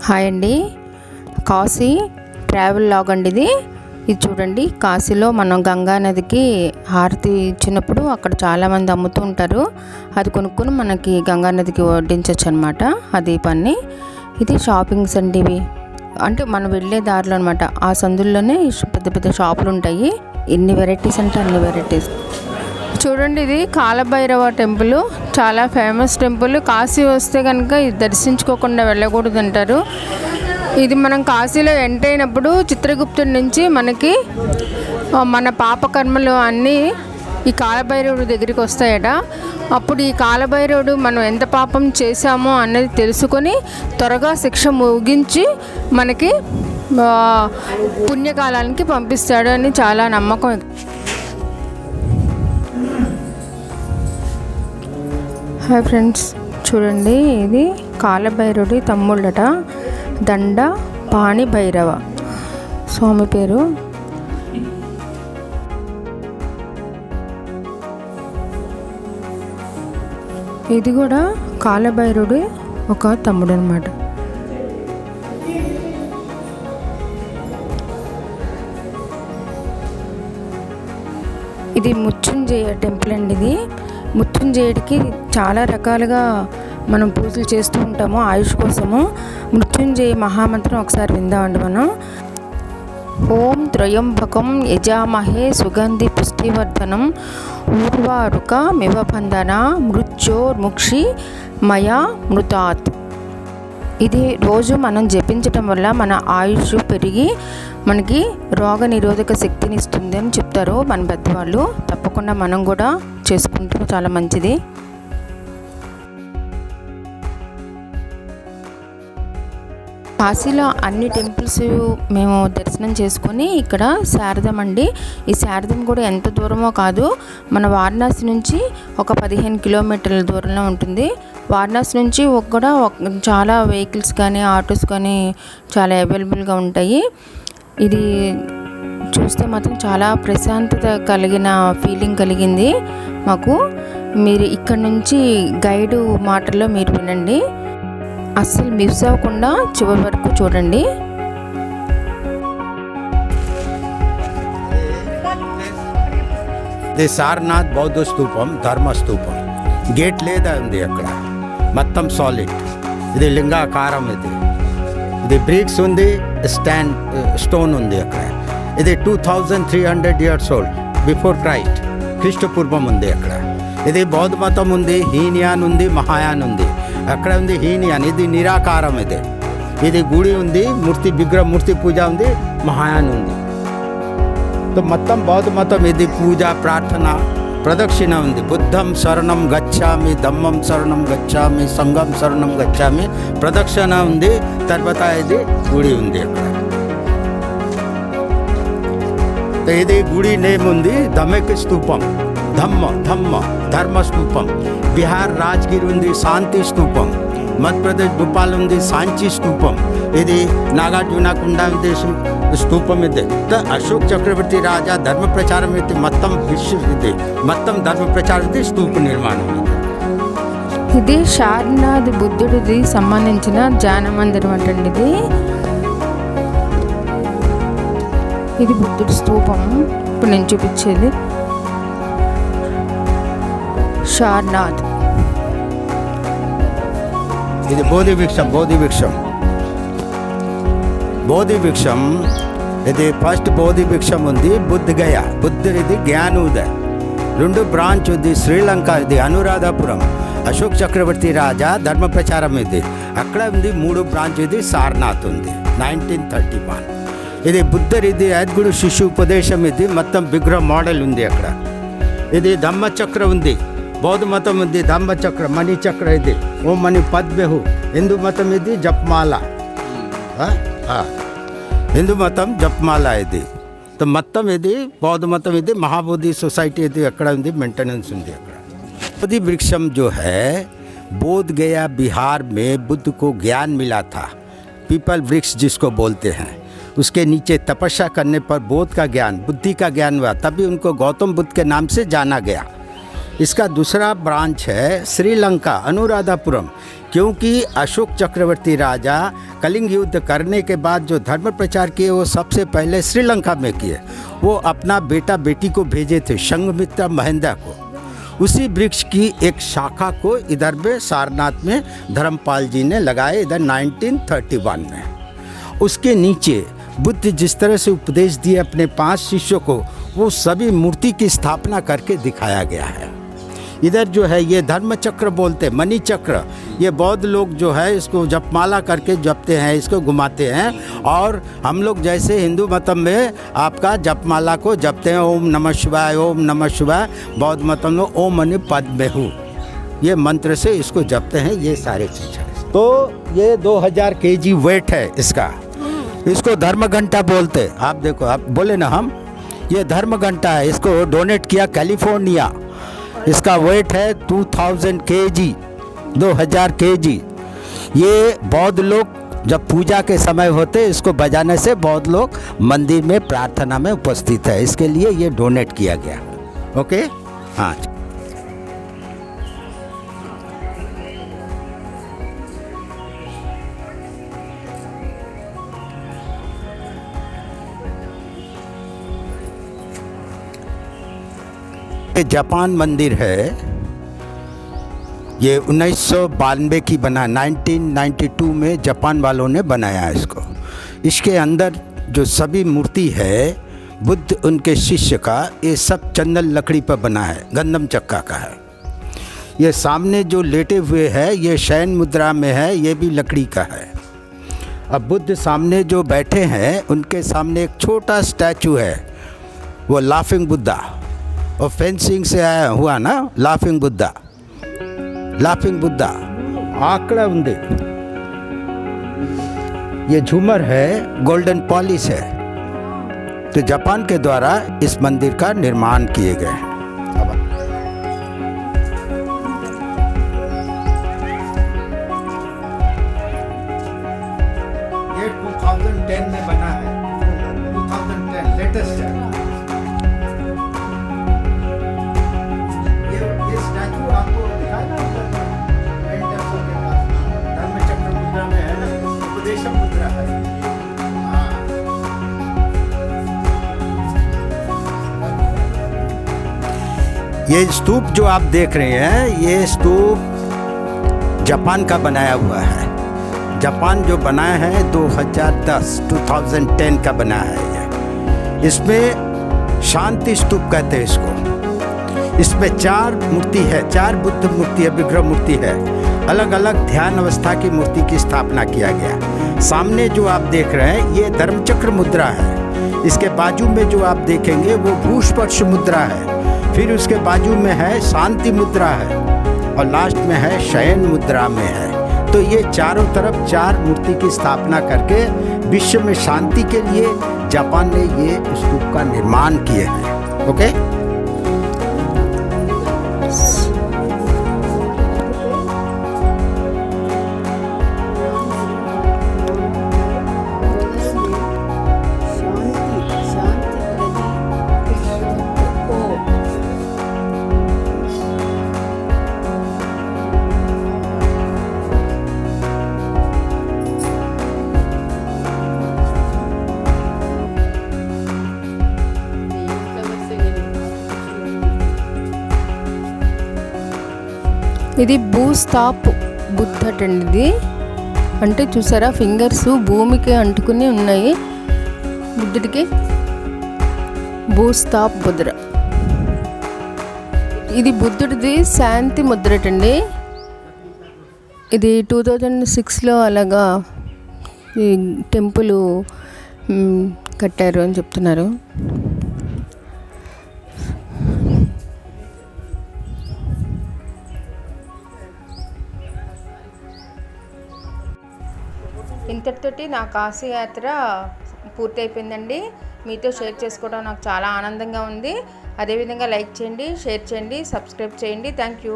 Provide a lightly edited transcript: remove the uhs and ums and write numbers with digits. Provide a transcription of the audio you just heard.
Hi అండి, Kashi travel log అండి ఇది చూడండి. కాశీలో మనం గంగా నదికి హారతి ఇచ్చినప్పుడు అక్కడ చాలామంది అమ్ముతూ ఉంటారు. అది కొనుక్కొని మనకి గంగా నదికి వడ్డించవచ్చు అనమాట. అది పని. ఇది షాపింగ్స్ అండి ఇవి, అంటే మనం వెళ్ళే దారిలో అనమాట. ఆ సందుల్లోనే పెద్ద పెద్ద షాపులు ఉంటాయి. ఎన్ని వెరైటీస్ అంటే అన్ని వెరైటీస్. చూడండి, ఇది కాలభైరవ టెంపుల్, చాలా ఫేమస్ టెంపుల్. కాశీ వస్తే కనుక ఇది దర్శించుకోకుండా వెళ్ళకూడదు అంటారు. ఇది మనం కాశీలో ఎంటర్ అయినప్పుడు చిత్రగుప్తుడి నుంచి మనకి మన పాపకర్మలు అన్నీ ఈ కాలభైరవుడి దగ్గరికి వస్తాయట. అప్పుడు ఈ కాలభైరవుడు మనం ఎంత పాపం చేశామో అన్నది తెలుసుకొని త్వరగా శిక్ష ముగించి మనకి పుణ్యకాలానికి పంపిస్తాడు అని చాలా నమ్మకం. హాయ్ ఫ్రెండ్స్, చూడండి, ఇది కాలభైరవుడి తమ్ముళ్ళట. దండ పాణి భైరవ స్వామి పేరు. ఇది కూడా కాలభైరవుడి ఒక తమ్ముడు అన్నమాట. ఇది మృత్యుంజయ టెంపుల్ అండి. ఇది మృత్యుంజయుడికి చాలా రకాలుగా మనం పూజలు చేస్తూ ఉంటాము ఆయుష్ కోసము. మృత్యుంజయ మహామంత్రం ఒకసారి విందామండి మనం. ఓం త్రయంబకం యజామహే సుగంధి పుష్టివర్ధనం ఊర్వారుక మివబంధన మృత్యోర్ముక్షి మయా మృతాత్. ఇది రోజు మనం జపించటం వల్ల మన ఆయుష్ పెరిగి మనకి రోగ నిరోధక శక్తిని ఇస్తుంది అని చెప్తారు మన పెద్దవాళ్ళు. తప్పకుండా మనం కూడా చేసుకుంటే చాలా మంచిది. కాశీలో అన్ని టెంపుల్స్ మేము దర్శనం చేసుకొని ఇక్కడ శారదం అండి. ఈ శారదం కూడా ఎంత దూరమో కాదు, మన వారణాసి నుంచి ఒక 15 కిలోమీటర్ల దూరంలో ఉంటుంది. వారణాసి నుంచి కూడా చాలా వెహికల్స్ కానీ ఆటోస్ కానీ చాలా అవైలబుల్గా ఉంటాయి. ఇది చూస్తే మాత్రం చాలా ప్రశాంతత కలిగిన ఫీలింగ్ కలిగింది మాకు. మీరు ఇక్కడ నుంచి గైడు మాటల్లో మీరు వినండి, అస్సలు మిస్ అవ్వకుండా చివరి వరకు చూడండి. ఇది సారనాథ్ బౌద్ధ స్తూపం, ధర్మ స్తూపం. గేట్ లేదా ఉంది అక్కడ, మొత్తం సాలిడ్. ఇది లింగాకారం. ఇది బ్రిక్స్ ఉంది, స్టోన్ ఉంది అక్కడ. ఇది 2300 years old బిఫోర్ క్రైస్ట్, క్రీస్తు పూర్వం ఉంది అక్కడ. ఇది బౌద్ధ మతం ఉంది, హీనయాన్ ఉంది, మహాయాన్ ఉంది. అక్కడ ఉంది హీనయాన్. ఇది నిరాకారం. ఇది గుడి ఉంది, మూర్తి పూజ ఉంది, మహాయాన్ ఉంది. మొత్తం బౌద్ధ మతం ఇది పూజ, ప్రార్థన, ప్రదక్షిణ ఉంది. బుద్ధం శరణం గచ్చామి, ధమ్మం శరణం గచ్చామి, సంఘం శరణం గచ్చామి, ప్రదక్షిణ ఉంది. తర్వాత ఇది గుడి ఉంది అక్కడ. ఇది గుడి నేమ్ ఉంది ధమ్మెక్ స్తూపం, ధర్మ స్తూపం. బిహార్ రాజ్గిర్ ఉంది శాంతి స్తూపం. మధ్యప్రదేశ్ భోపాల్ ఉంది సాంచి స్తూపం. ఇది నాగార్జునకొండ ఉంది స్తూపం. అశోక్ చక్రవర్తి రాజా ధర్మ ప్రచారం మొత్తం మొత్తం ధర్మ ప్రచారం స్తూప నిర్మాణం. ఇది సారనాథ్ బుద్ధుడిది సంబంధించిన ధ్యాన మందిరం అంటండి. ఇది బుద్ధుడి స్తూపం. ఇప్పుడు నేను చూపించేది సారనాథ్. ఇది బోధి వృక్షం. ఇది ఫస్ట్ బోధి వృక్షం ఉంది బుద్ధగయ. బుద్ధుడిది జ్ఞానోదయ. 2 బ్రాంచ్ ఉంది శ్రీలంక. ఇది అనురాధపురం, అశోక్ చక్రవర్తి రాజా ధర్మ ప్రచారం. ఇది అక్కడ ఉంది 3 బ్రాంచ్. ఇది సారనాథ్ ఉంది 1931. ఇది బుద్ధుడిది ఐదుగురు శిశు ఉపదేశం. ఇది మొత్తం విగ్రహ మోడల్ ఉంది అక్కడ. ఇది ధమ్మచక్ర ఉంది, బౌద్ధ మతం ఉంది ధమ్మచక్ర, మణిచక్ర. ఇది ఓం మణి పద్మహు. హిందూ మతం ఇది జపమాల, హిందూ మతం జపమాల. ఇది మొత్తం ఇది బౌద్ధ మతం. ఇది మహాబోధి సొసైటీ. ఇది అక్కడ ఉంది, మెయింటెनेंस ఉంది అక్కడ. बोधि वृक्षम जो है बोध गया बिहार में बुद्ध को ज्ञान मिला था. पीपल वृक्ष जिसको बोलते हैं, उसके नीचे तपस्या करने पर बोध का ज्ञान, बुद्धि का ज्ञान हुआ, तभी उनको गौतम बुद्ध के नाम से जाना गया. इसका दूसरा ब्रांच है श्रीलंका अनुराधापुरम. क्योंकि अशोक चक्रवर्ती राजा कलिंग युद्ध करने के बाद जो धर्म प्रचार किए वो सबसे पहले श्रीलंका में किए। वो अपना बेटा बेटी को भेजे थे, संघमित्रा महेंद्र को। उसी वृक्ष की एक शाखा को इधर में सारनाथ में धर्मपाल जी ने लगाए, इधर 1931 में। उसके नीचे बुद्ध जिस तरह से उपदेश दिए अपने 5 शिष्यों को, वो सभी मूर्ति की स्थापना करके दिखाया गया है। इधर जो है ये धर्म चक्र बोलते, मणि चक्र, ये बौद्ध लोग जो है इसको जपमाला करके जपते हैं, इसको घुमाते हैं। और हम लोग जैसे हिंदू मतम में आपका जपमाला को जपते हैं, ओम नमः शिवाय, ओम नमः शिवाय। बौद्ध मतम में ओम मणि पद में हूँ, ये मंत्र से इसको जपते हैं। ये सारे चीज़ है। तो ये 2000 kg वेट है इसका। इसको धर्म घंटा बोलते। आप देखो, आप बोले ना हम, ये धर्म घंटा है। इसको डोनेट किया कैलिफोर्निया। इसका वेट है 2000 kg, 2000 kg। ये बौद्ध लोग जब पूजा के समय होते, इसको बजाने से बौद्ध लोग मंदिर में प्रार्थना में उपस्थित है, इसके लिए ये डोनेट किया गया। ओके, हाँ। जापान मंदिर है, ये 1992 की बना, 1992 में जापान वालों ने बनाया है इसको। इसके अंदर जो सभी मूर्ति है बुद्ध उनके शिष्य का, ये सब चंदन लकड़ी पर बना है, गंधम चक्का का है। ये सामने जो लेटे हुए है ये शयन मुद्रा में है, ये भी लकड़ी का है। अब बुद्ध सामने जो बैठे हैं उनके सामने एक छोटा स्टैचू है, वो लाफिंग बुद्धा, और फेंसिंग से आया हुआ ना, लाफिंग बुद्धा, लाफिंग बुद्धा आंकड़ा उंदे। ये झूमर है, गोल्डन पॉलिश है। तो जापान के द्वारा इस मंदिर का निर्माण किए गए हैं। ये 2010 में बना है, 2010 लेटेस्ट है। ये स्तूप जो आप देख रहे हैं, ये स्तूप जापान का बनाया हुआ है। जापान जो बनाया है 2010 का बना है ये। इसमें शांति स्तूप कहते हैं इसको। इसमें 4 मूर्ति है, 4 बुद्ध मूर्ति है, विग्रह मूर्ति है। अलग अलग ध्यान अवस्था की मूर्ति की स्थापना किया गया। सामने जो आप देख रहे हैं ये धर्मचक्र मुद्रा है। इसके बाजू में जो आप देखेंगे वो भूस्पर्श मुद्रा है। फिर उसके बाजू में है शांति मुद्रा है, और लास्ट में है शयन मुद्रा में है। तो ये चारों तरफ 4 मूर्ति की स्थापना करके विश्व में शांति के लिए जापान ने ये स्तूप का निर्माण किए हैं। ओके, ఇది భూస్థాప్ బుద్ధ అండి ఇది. అంటే చూసారా ఫింగర్స్ భూమికి అంటుకుని ఉన్నాయి బుద్ధుడికి. భూస్థాప్ ముద్ర, ఇది బుద్ధుడిది శాంతి ముద్రటండి. ఇది 2006లో అలాగా ఈ టెంపుల్ కట్టారు అని చెప్తున్నారు. ఇంతటితోటి నా కాశీ యాత్ర పూర్తి అయిపోయిందండి. మీతో షేర్ చేసుకోవడం నాకు చాలా ఆనందంగా ఉంది. అదేవిధంగా లైక్ చేయండి, షేర్ చేయండి, సబ్స్క్రైబ్ చేయండి. Thank you.